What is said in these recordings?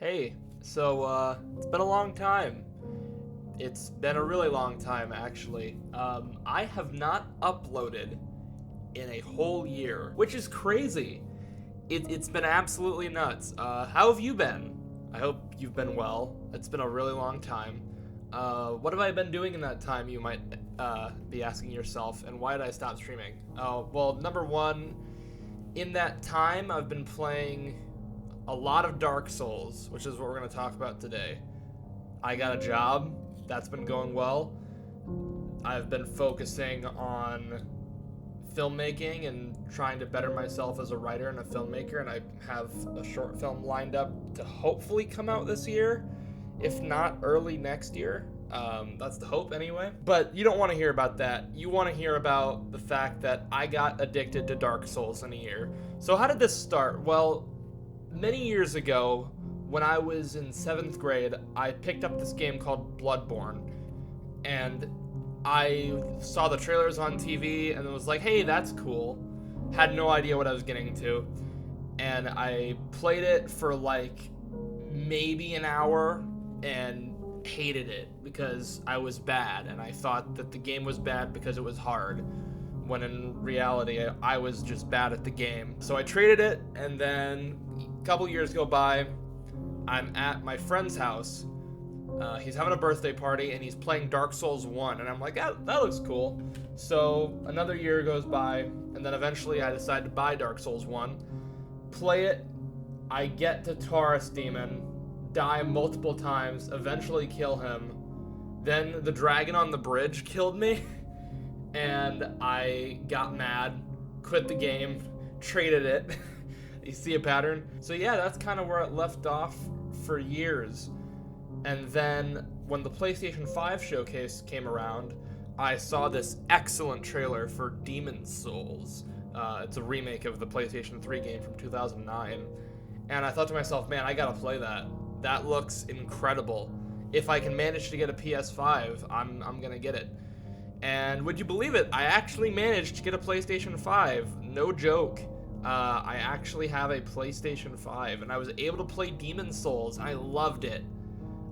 Hey, it's been a long time. It's been a really long time, actually. I have not uploaded in a whole year, which is crazy. It's been absolutely nuts. How have you been? I hope you've been well. It's been a really long time. What have I been doing in that time, you might be asking yourself, and why did I stop streaming? Oh, well, number one, in that time, I've been playing a lot of Dark Souls, which is what we're going to talk about today. I got a job. That's been going well. I've been focusing on filmmaking and trying to better myself as a writer and a filmmaker, and I have a short film lined up to hopefully come out this year, if not early next year. That's the hope anyway. But you don't want to hear about that. You want to hear about the fact that I got addicted to Dark Souls in a year. So how did this start? Well, many years ago, when I was in 7th grade, I picked up this game called Bloodborne, and I saw the trailers on TV and it was like, hey, that's cool. Had no idea what I was getting to. And I played it for like maybe an hour and hated it because I was bad, and I thought that the game was bad because it was hard, when in reality I was just bad at the game. So I traded it, and then a couple years go by. I'm at my friend's house. He's having a birthday party and he's playing Dark Souls 1, and I'm like, that looks cool. So another year goes by, and then eventually I decide to buy Dark Souls 1, play it. I get to Taurus Demon, die multiple times, eventually kill him. Then the dragon on the bridge killed me, and I got mad, quit the game, traded it. You see a pattern? So yeah, that's kind of where it left off for years. And then when the PlayStation 5 showcase came around, I saw this excellent trailer for Demon's Souls. It's a remake of the PlayStation 3 game from 2009. And I thought to myself, man, I gotta play that. That looks incredible. If I can manage to get a PS5, I'm gonna get it. And would you believe it? I actually managed to get a PlayStation 5. No joke. I actually have a PlayStation 5, and I was able to play Demon's Souls, and I loved it.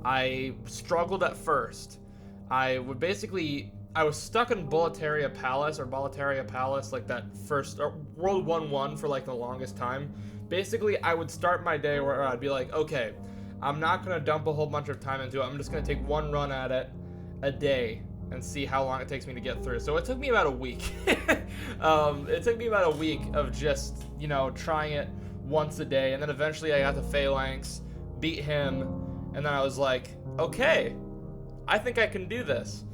I struggled at first. I was stuck in Boletaria Palace, like that first, World 1-1 for like the longest time. Basically, I would start my day where I'd be like, okay, I'm not going to dump a whole bunch of time into it. I'm just going to take one run at it a day and see how long it takes me to get through. So it took me about a week. It took me about a week of just, trying it once a day. And then eventually I got to Phalanx, beat him, and then I was like, okay, I think I can do this.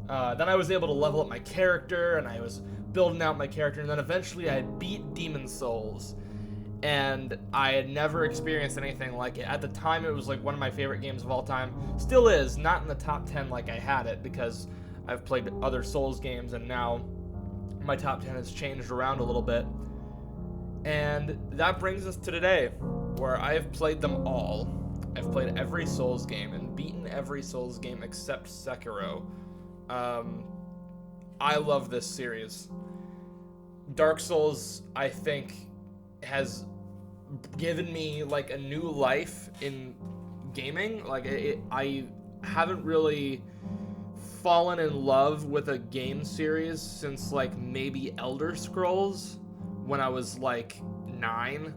Then I was able to level up my character, and I was building out my character, and then eventually I beat Demon's Souls. And I had never experienced anything like it. At the time, it was like one of my favorite games of all time. Still is, not in the top 10 like I had it, because I've played other Souls games, and now my top 10 has changed around a little bit. And that brings us to today, where I have played them all. I've played every Souls game and beaten every Souls game except Sekiro. I love this series. Dark Souls, I think, has given me like a new life in gaming. I haven't really fallen in love with a game series since like maybe Elder Scrolls when I was like 9,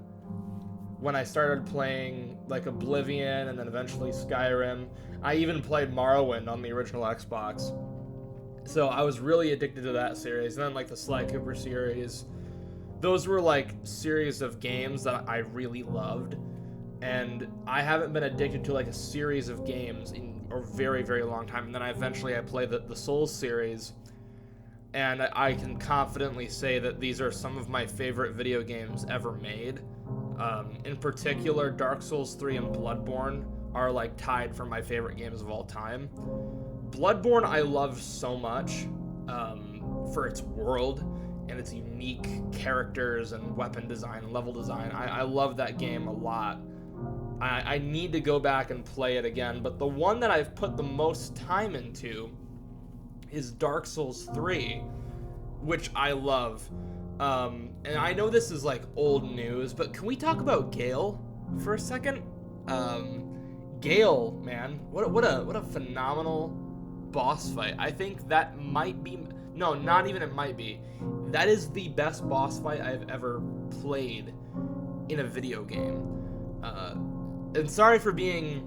when I started playing like Oblivion and then eventually Skyrim. I even played Morrowind on the original Xbox. So I was really addicted to that series. And then like the Sly Cooper series. Those were like series of games that I really loved, and I haven't been addicted to like a series of games in a very, very long time. And then I played the Souls series, and I can confidently say that these are some of my favorite video games ever made. In particular, Dark Souls 3 and Bloodborne are like tied for my favorite games of all time. Bloodborne I love so much for its world and its unique characters and weapon design and level design. I love that game a lot. I need to go back and play it again, but the one that I've put the most time into is Dark Souls 3, which I love. And I know this is like old news, but can we talk about Gale for a second? Gale, man, what a phenomenal boss fight. I think that might be, no, not even it might be. That is the best boss fight I've ever played in a video game. And sorry for being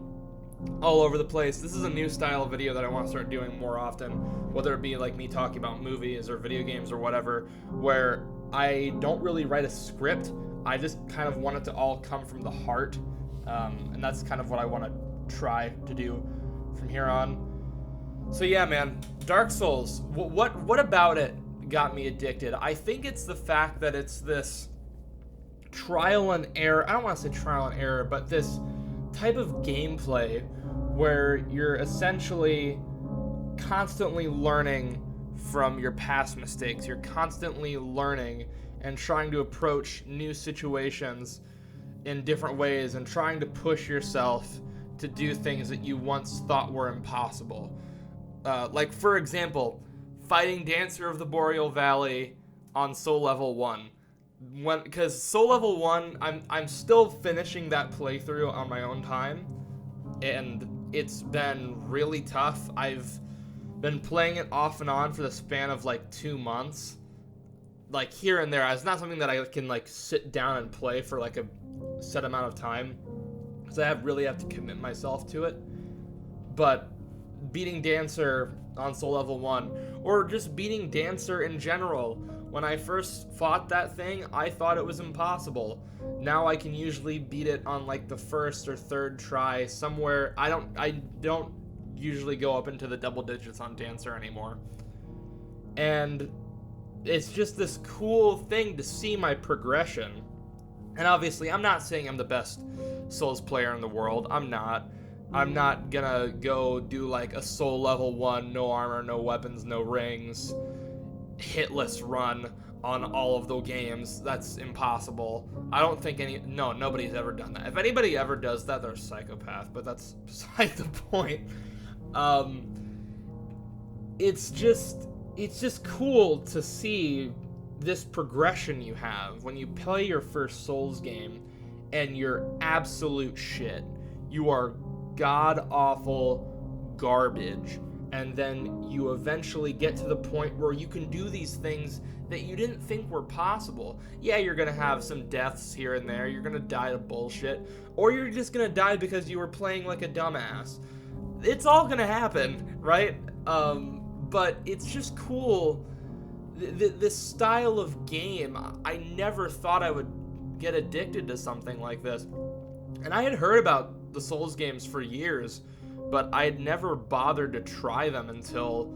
all over the place. This is a new style of video that I want to start doing more often, whether it be like me talking about movies or video games or whatever, where I don't really write a script. I just kind of want it to all come from the heart, and that's kind of what I want to try to do from here on. So yeah, man, Dark Souls, what about it got me addicted? I think it's the fact that it's this trial and error. I don't want to say trial and error, but this type of gameplay where you're essentially constantly learning from your past mistakes. You're constantly learning and trying to approach new situations in different ways and trying to push yourself to do things that you once thought were impossible. Like, for example, fighting Dancer of the Boreal Valley on Soul Level 1. Because Soul Level 1, I'm still finishing that playthrough on my own time, and it's been really tough. I've been playing it off and on for the span of like 2 months, like here and there. It's not something that I can like sit down and play for like a set amount of time, because I really have to commit myself to it. But beating Dancer on Soul Level 1, or just beating Dancer in general, when I first fought that thing, I thought it was impossible. Now I can usually beat it on like the first or third try somewhere. I don't usually go up into the double digits on Dancer anymore. And it's just this cool thing to see my progression. And obviously, I'm not saying I'm the best Souls player in the world. I'm not gonna go do like a Soul Level 1, no armor, no weapons, no rings, hitless run on all of the games. That's impossible. I don't think nobody's ever done that. If anybody ever does that, they're a psychopath, but that's beside the point. It's just cool to see this progression you have when you play your first Souls game and you're absolute shit. You are god-awful garbage, and then you eventually get to the point where you can do these things that you didn't think were possible. Yeah, you're gonna have some deaths here and there, you're gonna die to bullshit, or you're just gonna die because you were playing like a dumbass. It's all gonna happen, right? But it's just cool. This style of game, I never thought I would get addicted to something like this. And I had heard about the Souls games for years, but I had never bothered to try them until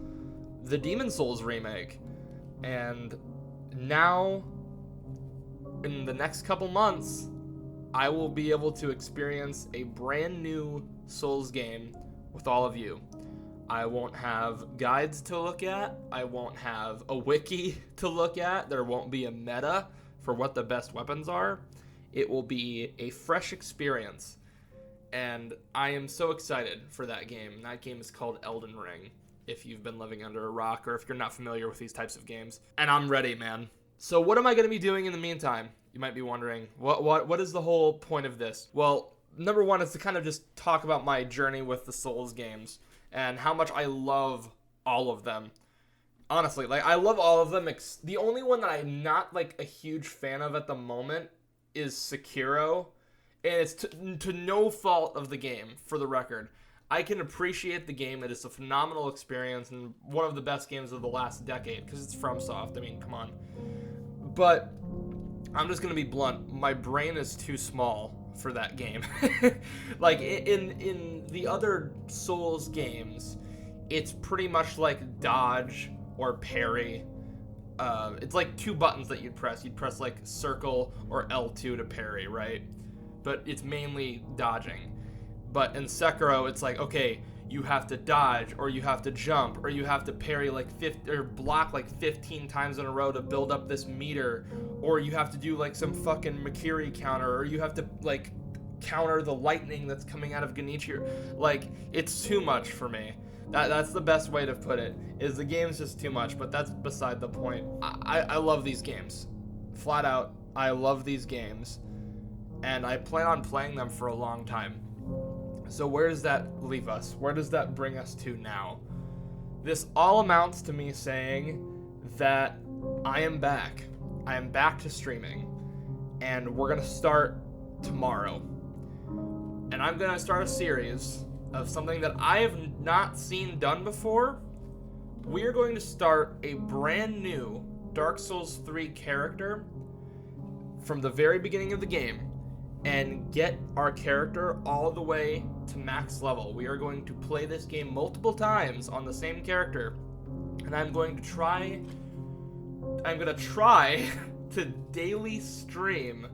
the Demon Souls remake. And now, in the next couple months, I will be able to experience a brand new Souls game with all of you. I won't have guides to look at. I won't have a wiki to look at. There won't be a meta for what the best weapons are. It will be a fresh experience. And I am so excited for that game. That game is called Elden Ring, if you've been living under a rock or if you're not familiar with these types of games. And I'm ready, man. So what am I going to be doing in the meantime? You might be wondering, what is the whole point of this? Well, number one is to kind of just talk about my journey with the Souls games and how much I love all of them. Honestly, like, I love all of them. The only one that I'm not, like, a huge fan of at the moment is Sekiro. And it's to no fault of the game, for the record. I can appreciate the game. It is a phenomenal experience and one of the best games of the last decade, because it's FromSoft. I mean, come on. But I'm just going to be blunt. My brain is too small for that game. Like, in the other Souls games, it's pretty much like dodge or parry. It's like two buttons that you'd press. You'd press like circle or L2 to parry, right? But it's mainly dodging. But in Sekiro, it's like, okay, you have to dodge, or you have to jump, or you have to parry like block like 15 times in a row to build up this meter, or you have to do like some fucking Makiri counter, or you have to like counter the lightning that's coming out of Genichiro. Like, it's too much for me. That's the best way to put it, is the game's just too much, but that's beside the point. I love these games. Flat out, I love these games. And I plan on playing them for a long time. So where does that leave us? Where does that bring us to now? This all amounts to me saying that I am back. I am back to streaming, and we're going to start tomorrow. And I'm going to start a series of something that I have not seen done before. We are going to start a brand new Dark Souls 3 character from the very beginning of the game and get our character all the way to max level. We are going to play this game multiple times on the same character, and I'm going to try to daily stream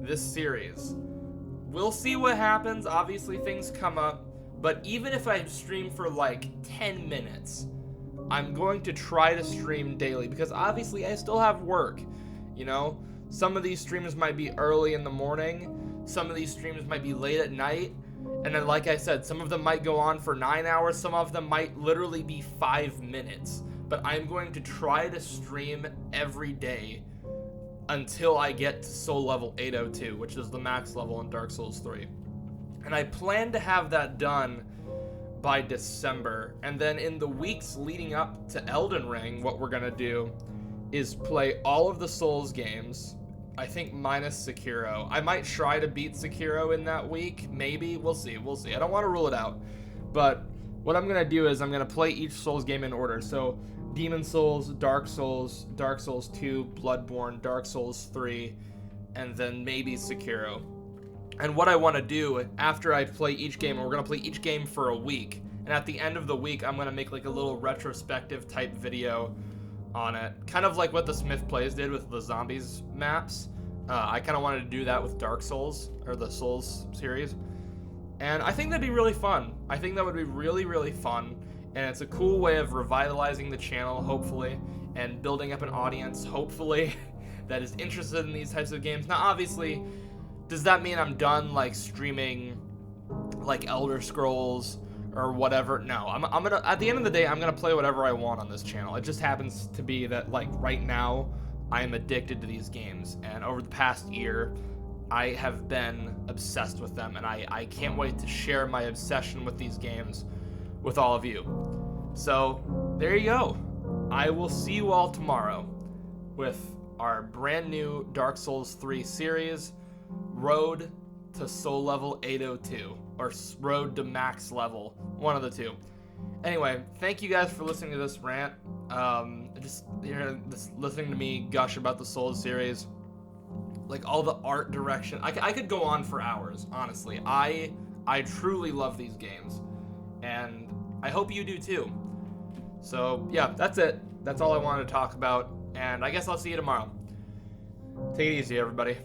this series. We'll see what happens. Obviously things come up, but even if I stream for like 10 minutes, I'm going to try to stream daily, because obviously I still have work, you know? Some of these streams might be early in the morning, some of these streams might be late at night, and then like I said, some of them might go on for 9 hours, some of them might literally be 5 minutes. But I'm going to try to stream every day until I get to soul level 802, which is the max level in Dark Souls 3. And I plan to have that done by December. And then in the weeks leading up to Elden Ring, what we're gonna do is play all of the Souls games, I think minus Sekiro. I might try to beat Sekiro in that week, maybe. We'll see. I don't want to rule it out. But what I'm gonna do is I'm gonna play each Souls game in order. So Demon Souls, Dark Souls 2, Bloodborne, Dark Souls 3, and then maybe Sekiro. And what I want to do after I play each game, and we're going to play each game for a week, and at the end of the week, I'm going to make like a little retrospective type video on it. Kind of like what the Smith Plays did with the Zombies maps. I kind of wanted to do that with Dark Souls, or the Souls series. And I think that'd be really fun. I think that would be really, really fun. And it's a cool way of revitalizing the channel, hopefully, and building up an audience, hopefully, that is interested in these types of games. Now, obviously, does that mean I'm done, like, streaming, like, Elder Scrolls or whatever? No, I'm gonna, at the end of the day, I'm gonna play whatever I want on this channel. It just happens to be that, like, right now, I am addicted to these games, and over the past year, I have been obsessed with them, and I can't wait to share my obsession with these games with all of you. So, there you go. I will see you all tomorrow with our brand new Dark Souls 3 series, Road to Soul Level 802, or Road to Max Level, one of the two. Anyway, thank you guys for listening to this rant. Just listening to me gush about the Souls series, like all the art direction. I could go on for hours, honestly. I truly love these games, and I hope you do too. So yeah, that's it. That's all I wanted to talk about, and I guess I'll see you tomorrow. Take it easy, everybody.